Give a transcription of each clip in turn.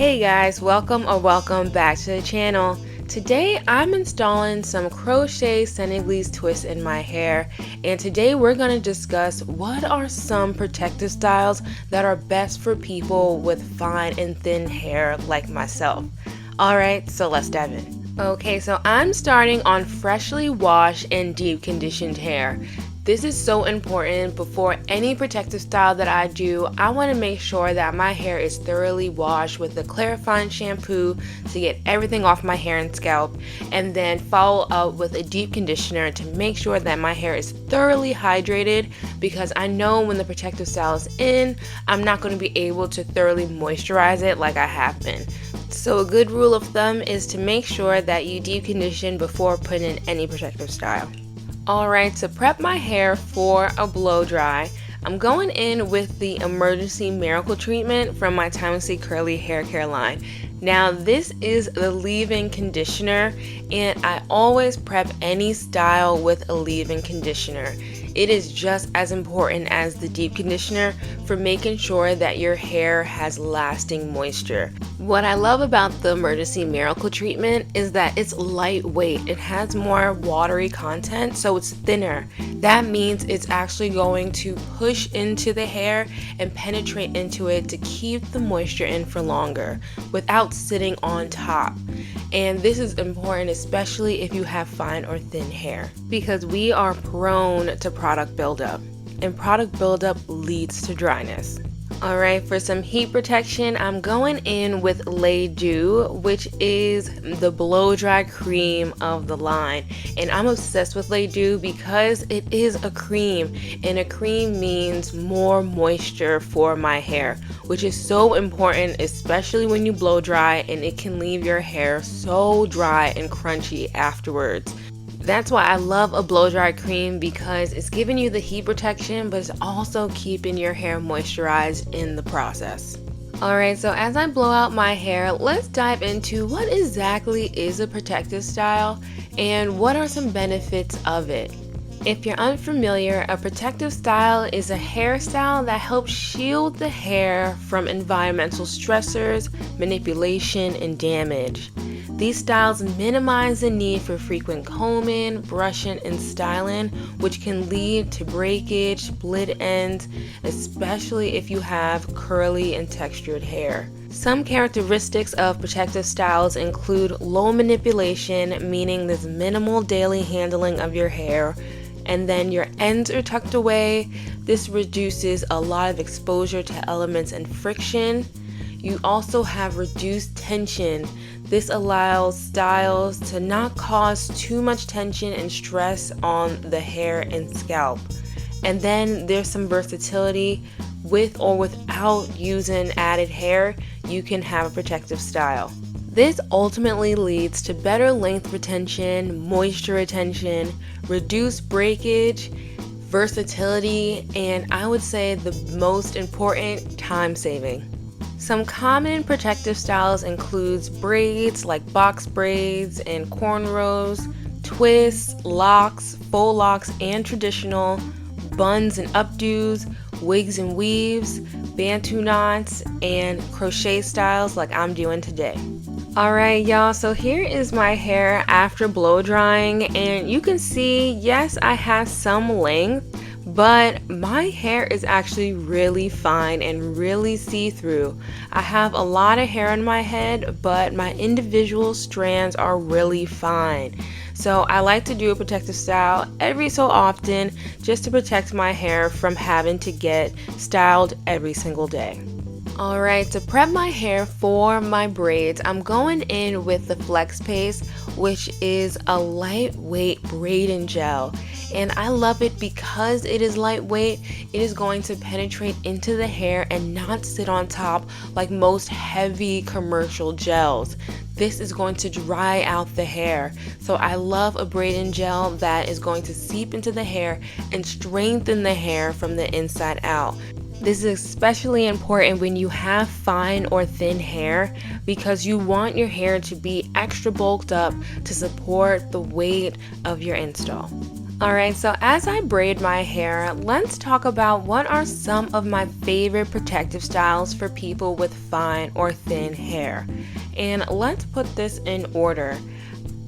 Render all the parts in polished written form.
Hey guys, welcome back to the channel. Today I'm installing some crochet Senegalese twists in my hair, and today we're going to discuss what are some protective styles that are best for people with fine and thin hair like myself. Alright, so let's dive in. Okay, so I'm starting on freshly washed and deep conditioned hair. This is so important. Before any protective style that I do, I want to make sure that my hair is thoroughly washed with a clarifying shampoo to get everything off my hair and scalp, and then follow up with a deep conditioner to make sure that my hair is thoroughly hydrated, because I know when the protective style is in, I'm not going to be able to thoroughly moisturize it like I have been. So a good rule of thumb is to make sure that you deep condition before putting in any protective style. Alright, to prep my hair for a blow dry, I'm going in with the Emergency Miracle Treatment from my Timelessly Curly Hair Care line. Now this is the leave-in conditioner, and I always prep any style with a leave-in conditioner. It is just as important as the deep conditioner for making sure that your hair has lasting moisture. What I love about the Emergency Miracle Treatment is that it's lightweight. It has more watery content, so it's thinner. That means it's actually going to push into the hair and penetrate into it to keep the moisture in for longer without sitting on top. And this is important especially if you have fine or thin hair, because we are prone to product buildup, and product buildup leads to dryness. Alright, for some heat protection, I'm going in with Lay Do, which is the blow dry cream of the line. And I'm obsessed with Lay Do because it is a cream, and a cream means more moisture for my hair, which is so important, especially when you blow dry, and it can leave your hair so dry and crunchy afterwards. That's why I love a blow dry cream, because it's giving you the heat protection, but it's also keeping your hair moisturized in the process. Alright, so as I blow out my hair, let's dive into what exactly is a protective style and what are some benefits of it. If you're unfamiliar, a protective style is a hairstyle that helps shield the hair from environmental stressors, manipulation, and damage. These styles minimize the need for frequent combing, brushing, and styling, which can lead to breakage, split ends, especially if you have curly and textured hair. Some characteristics of protective styles include low manipulation, meaning there's minimal daily handling of your hair, and then your ends are tucked away. This reduces a lot of exposure to elements and friction. You also have reduced tension. This allows styles to not cause too much tension and stress on the hair and scalp. And then there's some versatility. With or without using added hair, you can have a protective style. This ultimately leads to better length retention, moisture retention, reduced breakage, versatility, and I would say the most important, time saving. Some common protective styles includes braids like box braids and cornrows, twists, locks, faux locks and traditional, buns and updos, wigs and weaves, bantu knots, and crochet styles like I'm doing today. Alright y'all, so here is my hair after blow drying, and you can see, yes, I have some length, but my hair is actually really fine and really see-through. I have a lot of hair on my head, but my individual strands are really fine. So I like to do a protective style every so often just to protect my hair from having to get styled every single day. Alright, to prep my hair for my braids, I'm going in with the Flex Paste, which is a lightweight braiding gel. And I love it because it is lightweight. It is going to penetrate into the hair and not sit on top like most heavy commercial gels. This is going to dry out the hair. So I love a braiding gel that is going to seep into the hair and strengthen the hair from the inside out. This is especially important when you have fine or thin hair, because you want your hair to be extra bulked up to support the weight of your install. Alright, so as I braid my hair, let's talk about what are some of my favorite protective styles for people with fine or thin hair. And let's put this in order.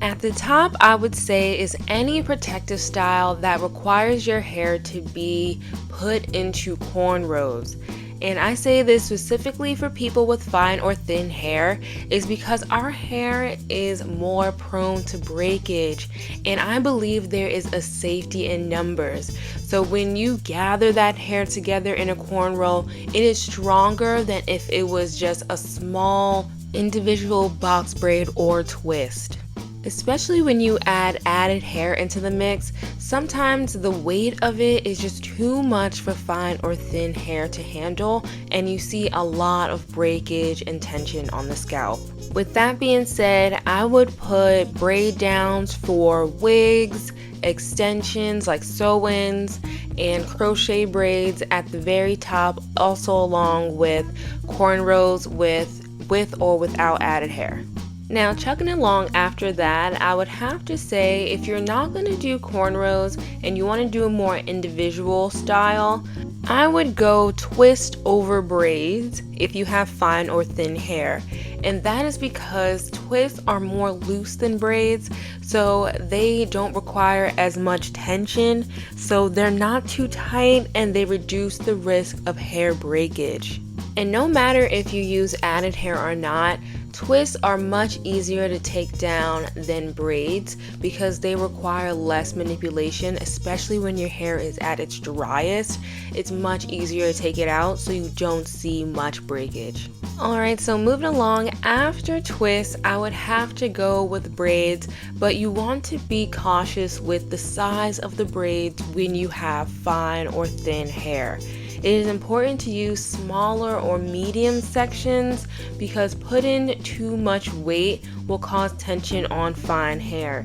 At the top, I would say is any protective style that requires your hair to be put into cornrows. And I say this specifically for people with fine or thin hair is because our hair is more prone to breakage, and I believe there is a safety in numbers. So when you gather that hair together in a cornrow, it is stronger than if it was just a small individual box braid or twist. Especially when you add added hair into the mix, sometimes the weight of it is just too much for fine or thin hair to handle, and you see a lot of breakage and tension on the scalp. With that being said, I would put braid downs for wigs, extensions like sew-ins, and crochet braids at the very top, also along with cornrows with or without added hair. Now, chugging along after that, I would have to say if you're not going to do cornrows and you want to do a more individual style, I would go twist over braids if you have fine or thin hair. And that is because twists are more loose than braids, so they don't require as much tension, so they're not too tight and they reduce the risk of hair breakage. And no matter if you use added hair or not, twists are much easier to take down than braids because they require less manipulation, especially when your hair is at its driest. It's much easier to take it out so you don't see much breakage. Alright, so moving along, after twists, I would have to go with braids, but you want to be cautious with the size of the braids when you have fine or thin hair. It is important to use smaller or medium sections because putting too much weight will cause tension on fine hair.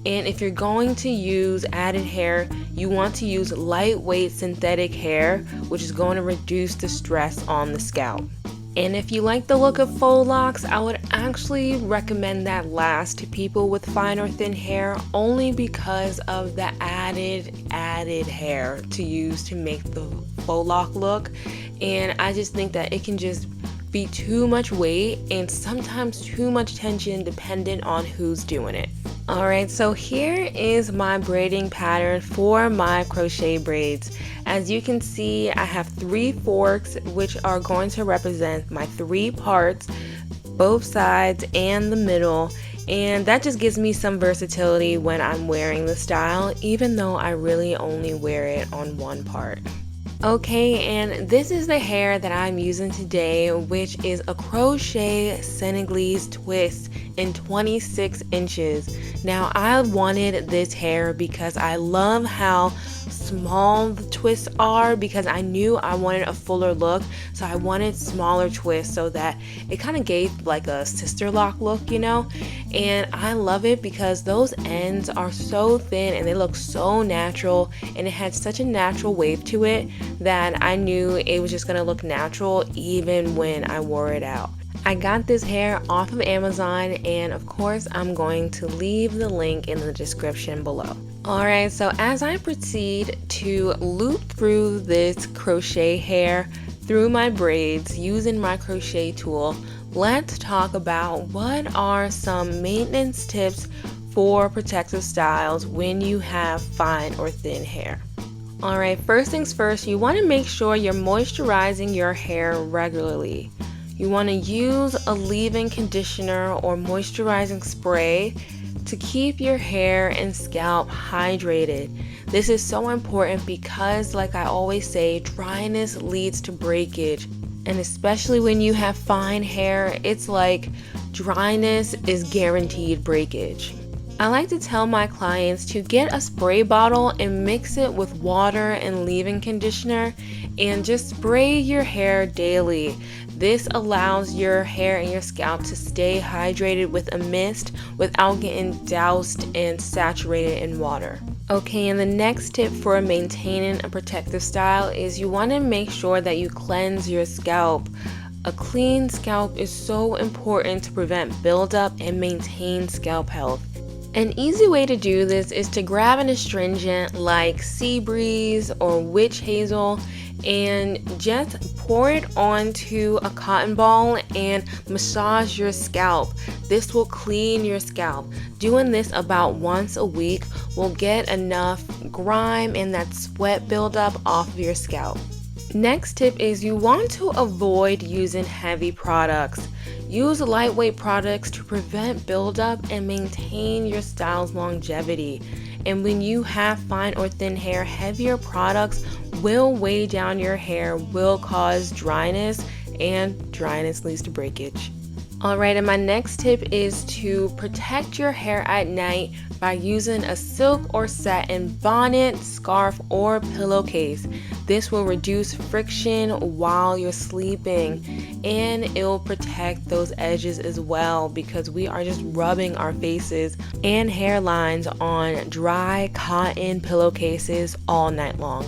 And if you're going to use added hair, you want to use lightweight synthetic hair, which is going to reduce the stress on the scalp. And if you like the look of faux locks, I would actually recommend that last to people with fine or thin hair only because of the added hair to use to make the faux lock look. And I just think that it can just be too much weight and sometimes too much tension dependent on who's doing it. Alright, so here is my braiding pattern for my crochet braids. As you can see, I have 3 forks which are going to represent my 3 parts, both sides and the middle, and that just gives me some versatility when I'm wearing the style, even though I really only wear it on one part. Okay, and this is the hair that I'm using today, which is a crochet Senegalese twist in 26 inches. Now, I wanted this hair because I love how small the twists are because I knew I wanted a fuller look, so I wanted smaller twists so that it kind of gave like a sister lock look, you know. And I love it because those ends are so thin and they look so natural, and it had such a natural wave to it that I knew it was just gonna look natural even when I wore it out. I got this hair off of Amazon, and of course I'm going to leave the link in the description below. Alright, so as I proceed to loop through this crochet hair through my braids using my crochet tool, let's talk about what are some maintenance tips for protective styles when you have fine or thin hair. Alright, first things first, you want to make sure you're moisturizing your hair regularly. You want to use a leave-in conditioner or moisturizing spray to keep your hair and scalp hydrated. This is so important because, like I always say, dryness leads to breakage. And especially when you have fine hair, it's like dryness is guaranteed breakage. I like to tell my clients to get a spray bottle and mix it with water and leave-in conditioner and just spray your hair daily. This allows your hair and your scalp to stay hydrated with a mist without getting doused and saturated in water. Okay, and the next tip for maintaining a protective style is you want to make sure that you cleanse your scalp. A clean scalp is so important to prevent buildup and maintain scalp health. An easy way to do this is to grab an astringent like sea breeze or witch hazel and just pour it onto a cotton ball and massage your scalp. This will clean your scalp. Doing this about once a week will get enough grime and that sweat buildup off of your scalp. Next tip is you want to avoid using heavy products. Use lightweight products to prevent buildup and maintain your style's longevity. And when you have fine or thin hair, heavier products will weigh down your hair, will cause dryness, and dryness leads to breakage. Alright, and my next tip is to protect your hair at night by using a silk or satin bonnet, scarf, or pillowcase. This will reduce friction while you're sleeping, and it will protect those edges as well because we are just rubbing our faces and hairlines on dry cotton pillowcases all night long.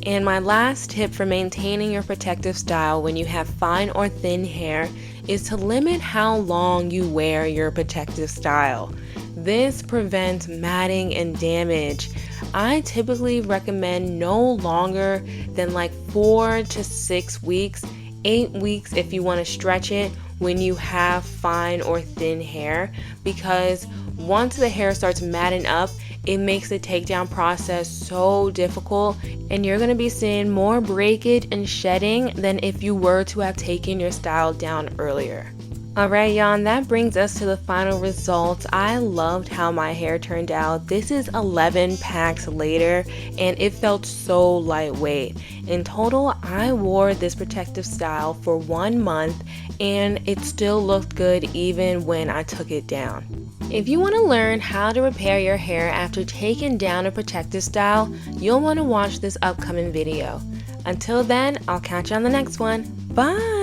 And my last tip for maintaining your protective style when you have fine or thin hair is to limit how long you wear your protective style. This prevents matting and damage. I typically recommend no longer than like 4 to 6 weeks, 8 weeks if you want to stretch it when you have fine or thin hair, because once the hair starts matting up, it makes the takedown process so difficult, and you're going to be seeing more breakage and shedding than if you were to have taken your style down earlier. Alright y'all, and that brings us to the final results. I loved how my hair turned out. This is 11 packs later and it felt so lightweight. In total, I wore this protective style for 1 month and it still looked good even when I took it down. If you want to learn how to repair your hair after taking down a protective style, you'll want to watch this upcoming video. Until then, I'll catch you on the next one. Bye!